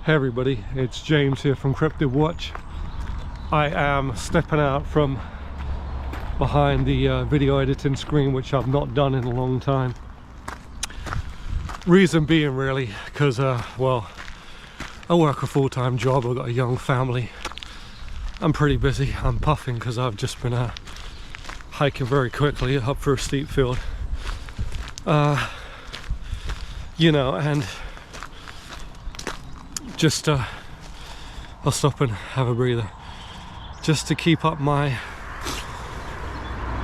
Hey everybody, it's James here from Cryptid Watch. I am stepping out from behind the video editing screen, which I've not done in a long time. Reason being really because well, I work a full-time job, I've got a young family. I'm pretty busy. I'm puffing because I've just been hiking very quickly up through a steep field. You know, and just I'll stop and have a breather just to keep up my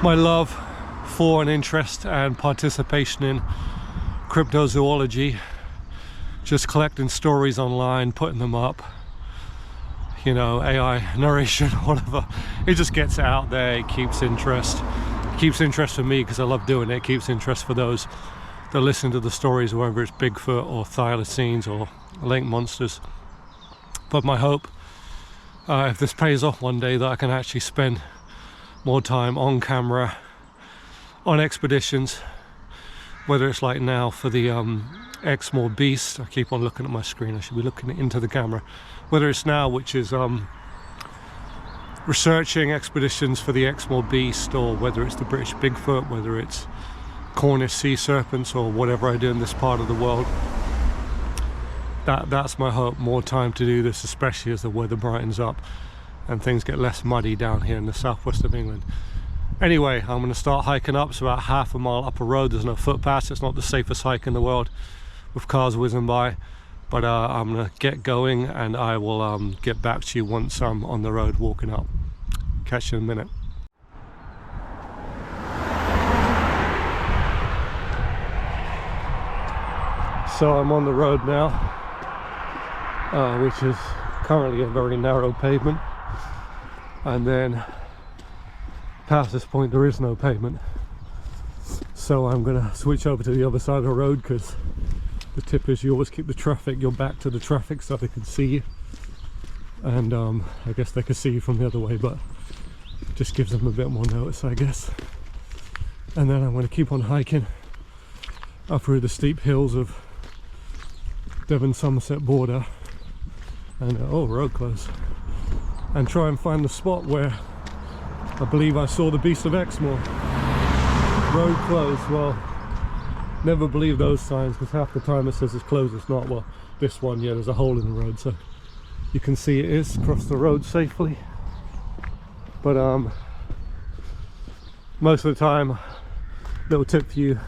love for and interest and participation in cryptozoology, just collecting stories online, putting them up, you know, AI narration, whatever. It just gets out there, it keeps interest for me because I love doing it. It keeps interest for those that listen to the stories, whether it's Bigfoot or thylacines or lake monsters. But my hope, if this pays off one day, that I can actually spend more time on camera, on expeditions, whether it's like now for the Exmoor Beast. I keep on looking at my screen, I should be looking into the camera. Whether it's now, which is researching expeditions for the Exmoor Beast, or whether it's the British Bigfoot, whether it's Cornish sea serpents, or whatever I do in this part of the world. That's my hope, more time to do this, especially as the weather brightens up and things get less muddy down here in the southwest of England. Anyway, I'm going to start hiking up. It's about half a mile up a road. There's no footpaths. It's not the safest hike in the world with cars whizzing by, but I'm going to get going and I will get back to you once I'm on the road walking up. Catch you in a minute. So I'm on the road now, which is currently a very narrow pavement, and then past this point there is no pavement, so I'm going to switch over to the other side of the road, because the tip is you always keep your back to the traffic so they can see you, and I guess they can see you from the other way, but it just gives them a bit more notice, I guess. And then I'm going to keep on hiking up through the steep hills of Devon and Somerset border, and oh, road closed, and try and find the spot where I believe I saw the Beast of Exmoor. Road closed. Well, never believe those signs, because half the time it says it's closed, it's not. Well, this one, yeah, there's a hole in the road, so you can see it is across the road safely. But most of the time, little tip for you,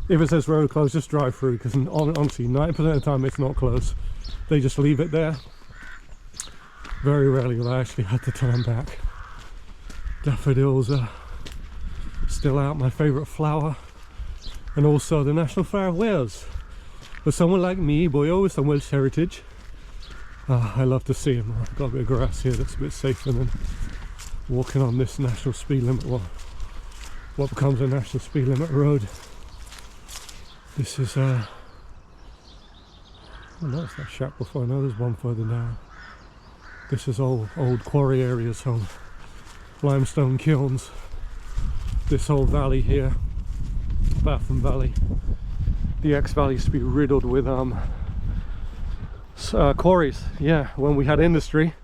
if it says road closed, just drive through, because honestly 90% of the time it's not closed. They just leave it there. Very rarely will I actually have to turn back. Daffodils are still out, my favourite flower, and also the National Flower of Wales. For someone like me, boyo, with some Welsh heritage, I love to see them. I've got a bit of grass here that's a bit safer than walking on this national speed limit, well, what becomes a national speed limit road. This is oh no, it's that shack before. I know there's one further down. This is old quarry areas, so limestone kilns. This whole valley here, Batham Valley, the Exe Valley, used to be riddled with quarries. Yeah, when we had industry,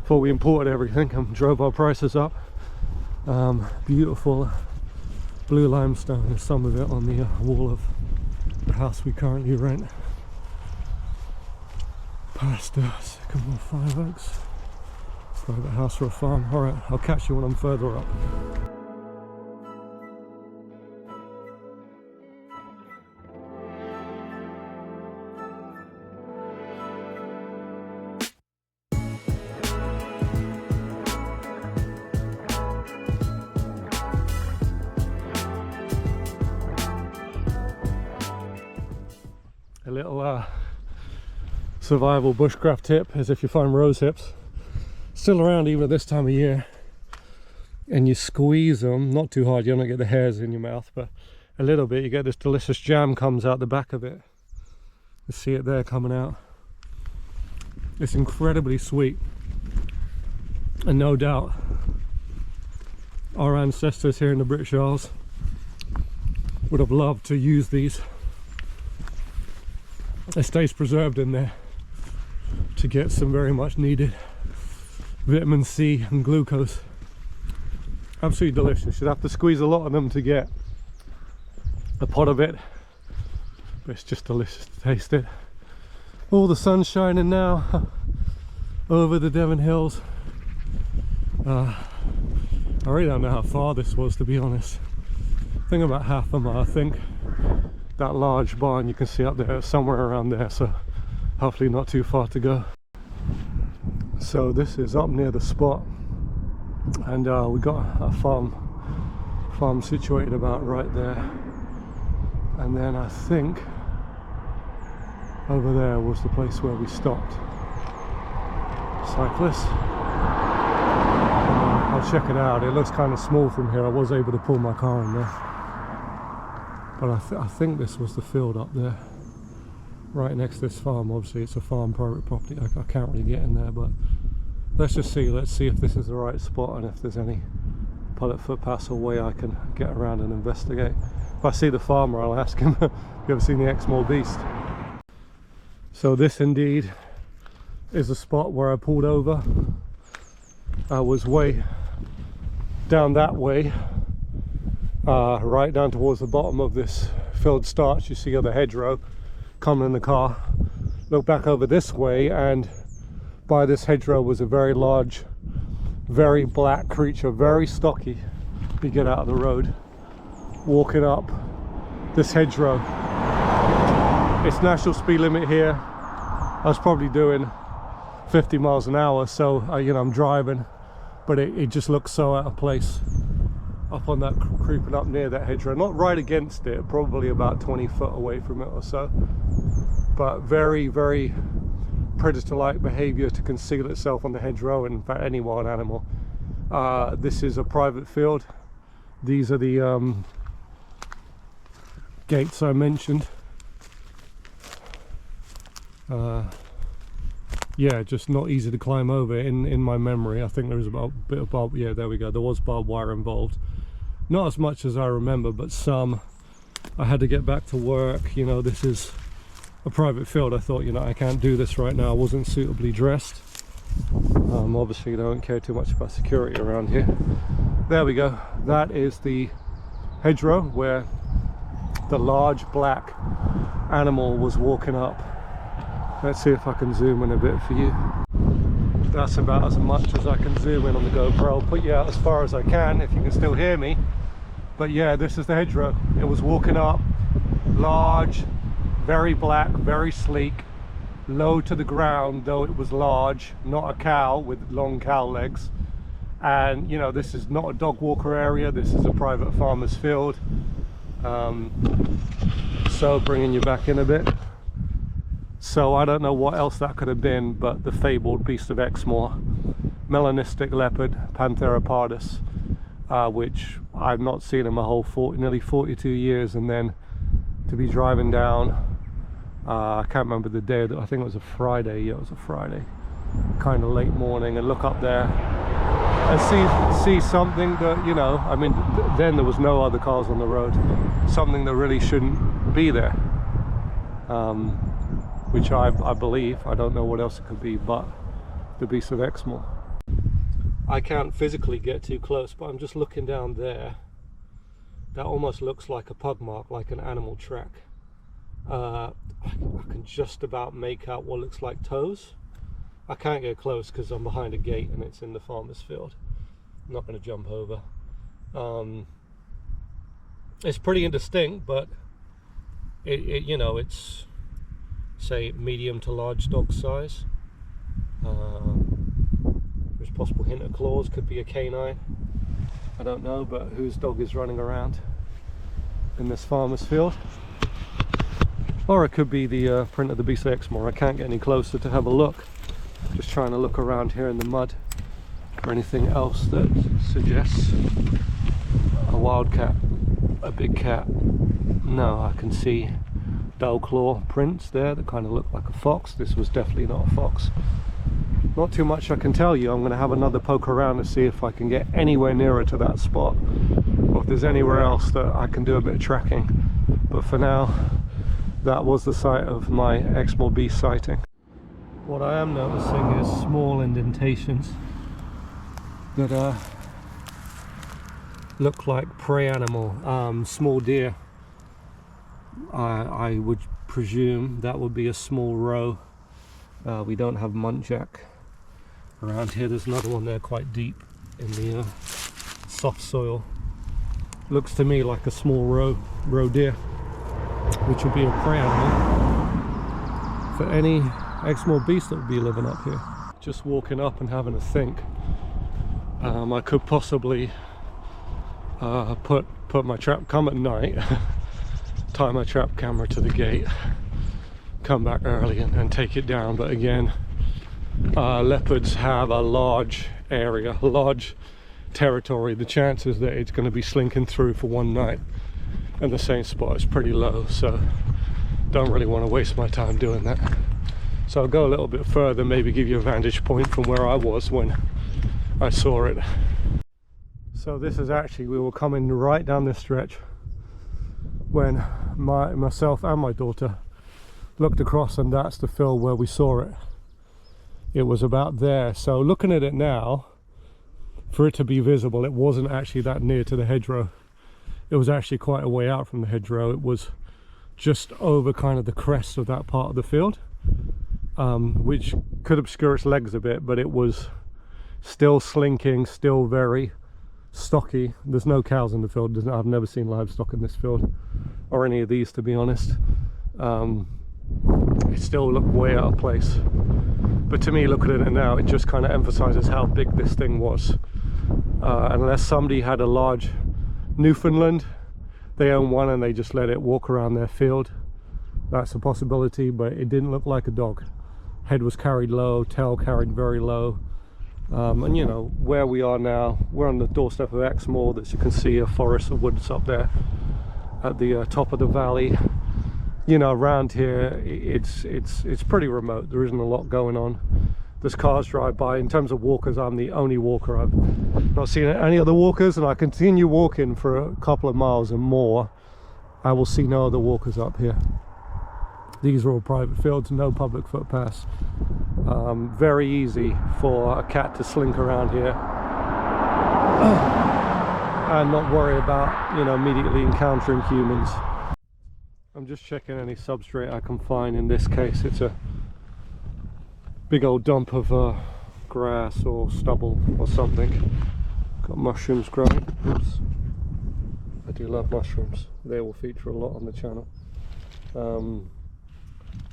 before we imported everything and drove our prices up. Beautiful blue limestone. There's some of it on the wall of the house we currently rent. Past Sycamore Five Oaks. Private house or a farm. Alright, I'll catch you when I'm further up. A little survival bushcraft tip is, if you find rose hips still around even at this time of year and you squeeze them, not too hard, you don't get the hairs in your mouth, but a little bit, you get this delicious jam comes out the back of it. You see it there coming out. It's incredibly sweet, and no doubt our ancestors here in the British Isles would have loved to use these. It stays preserved in there to get some very much needed vitamin C and glucose. Absolutely delicious. You'd have to squeeze a lot of them to get a pot of it, but it's just delicious to taste it. All the sun's shining now over the Devon hills. I really don't know how far this was, to be honest. I think about half a mile. I think that large barn you can see up there, somewhere around there, so hopefully not too far to go. So this is up near the spot, and we got a farm situated about right there, and then I think over there was the place where we stopped. Cyclists. I'll check it out. It looks kind of small from here. I was able to pull my car in there, but I think this was the field up there, right next to this farm. Obviously it's a farm, private property. I can't really get in there, but let's just see. Let's see if this is the right spot and if there's any public footpaths or way I can get around and investigate. If I see the farmer, I'll ask him, have you ever seen the Exmoor Beast? So this indeed is the spot where I pulled over. I was way down that way, right down towards the bottom of this field starts. You see the hedgerow coming in the car. Look back over this way, and by this hedgerow was a very large, very black creature, very stocky. You get out of the road, walking up this hedgerow. It's national speed limit here. I was probably doing 50 miles an hour, so you know, I'm driving, but it just looks so out of place up on that, creeping up near that hedgerow. Not right against it, probably about 20 foot away from it or so, but very, very predator-like behavior to conceal itself on the hedgerow, and in fact any wild animal. This is a private field. These are the gates I mentioned. Yeah, just not easy to climb over in my memory. I think there was about a bit of barbed, yeah, there we go, there was barbed wire involved. Not as much as I remember, but some. I had to get back to work. You know, this is a private field. I thought, you know, I can't do this right now. I wasn't suitably dressed. Obviously I don't care too much about security around here. There we go. That is the hedgerow where the large black animal was walking up. Let's see if I can zoom in a bit for you. That's about as much as I can zoom in on the GoPro. I'll put you out as far as I can if you can still hear me. But yeah, this is the hedgerow. It was walking up, large, very black, very sleek, low to the ground, though it was large, not a cow with long cow legs. And you know, this is not a dog walker area, this is a private farmer's field. So bringing you back in a bit. So I don't know what else that could have been, but the fabled Beast of Exmoor, melanistic leopard, Panthera pardus, which I've not seen in my whole nearly 42 years. And then to be driving down, I can't remember the day, I think it was a Friday, yeah, it was a Friday, kind of late morning, and look up there and see something that, you know, I mean, then there was no other cars on the road, something that really shouldn't be there. Which I believe, I don't know what else it could be, but the Beast of Exmoor. I can't physically get too close, but I'm just looking down there. That almost looks like a pug mark, like an animal track. I can just about make out what looks like toes. I can't get close because I'm behind a gate and it's in the farmer's field. I'm not going to jump over. It's pretty indistinct, but you know, it's, say, medium to large dog size. There's possible hint of claws, could be a canine. I don't know, but whose dog is running around in this farmer's field? Or it could be the print of the Beast of Exmoor. I can't get any closer to have a look. Just trying to look around here in the mud for anything else that suggests a wildcat, a big cat. No, I can see dull claw prints there that kind of look like a fox. This was definitely not a fox. Not too much I can tell you. I'm going to have another poke around to see if I can get anywhere nearer to that spot, or if there's anywhere else that I can do a bit of tracking. But for now, that was the site of my Exmoor Beast sighting. What I am noticing is small indentations that look like prey animal, small deer. I would presume that would be a small roe. We don't have muntjac around here. There's another one there quite deep in the soft soil. Looks to me like a small roe deer, which would be a prey animal for any Exmoor beast that would be living up here. Just walking up and having a think. I could possibly put my trap, come at night, tie my trap camera to the gate, come back early and take it down. But again, leopards have a large area, large territory. The chances that it's going to be slinking through for one night in the same spot is pretty low, so don't really want to waste my time doing that. So I'll go a little bit further, maybe give you a vantage point from where I was when I saw it. So this is actually, we were coming right down this stretch when myself and my daughter looked across, and that's the field where we saw it. It was about there. So looking at it now, for it to be visible, it wasn't actually that near to the hedgerow. It was actually quite a way out from the hedgerow. It was just over kind of the crest of that part of the field, which could obscure its legs a bit, but it was still slinking, still very stocky. There's no cows in the field. I've never seen livestock in this field, or any of these, to be honest. It still looked way out of place, but to me, looking at it now, it just kind of emphasizes how big this thing was. Unless somebody had a large Newfoundland, they own one and they just let it walk around their field, that's a possibility. But it didn't look like a dog. Head was carried low, tail carried very low. And you know where we are now, we're on the doorstep of Exmoor. As you can see, a forest of woods up there at the top of the valley. You know, around here it's pretty remote. There isn't a lot going on. There's cars drive by. In terms of walkers, I'm the only walker. I've not seen any other walkers, and I continue walking for a couple of miles and more. I will see no other walkers up here. These are all private fields, no public footpaths. Very easy for a cat to slink around here and not worry about, you know, immediately encountering humans. I'm just checking any substrate I can find. In this case, it's a big old dump of grass or stubble or something. Got mushrooms growing. Oops. I do love mushrooms. They will feature a lot on the channel.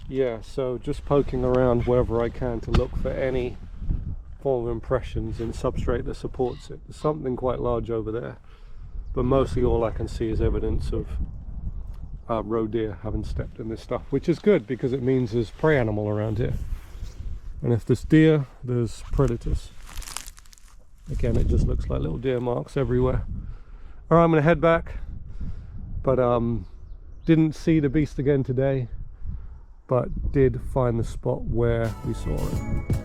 Yeah, so just poking around wherever I can to look for any form of impressions in substrate that supports it. There's something quite large over there, but mostly all I can see is evidence of roe deer having stepped in this stuff, which is good because it means there's prey animal around here. And if there's deer, there's predators. Again, it just looks like little deer marks everywhere. All right, I'm gonna head back, but didn't see the beast again today, but did find the spot where we saw it.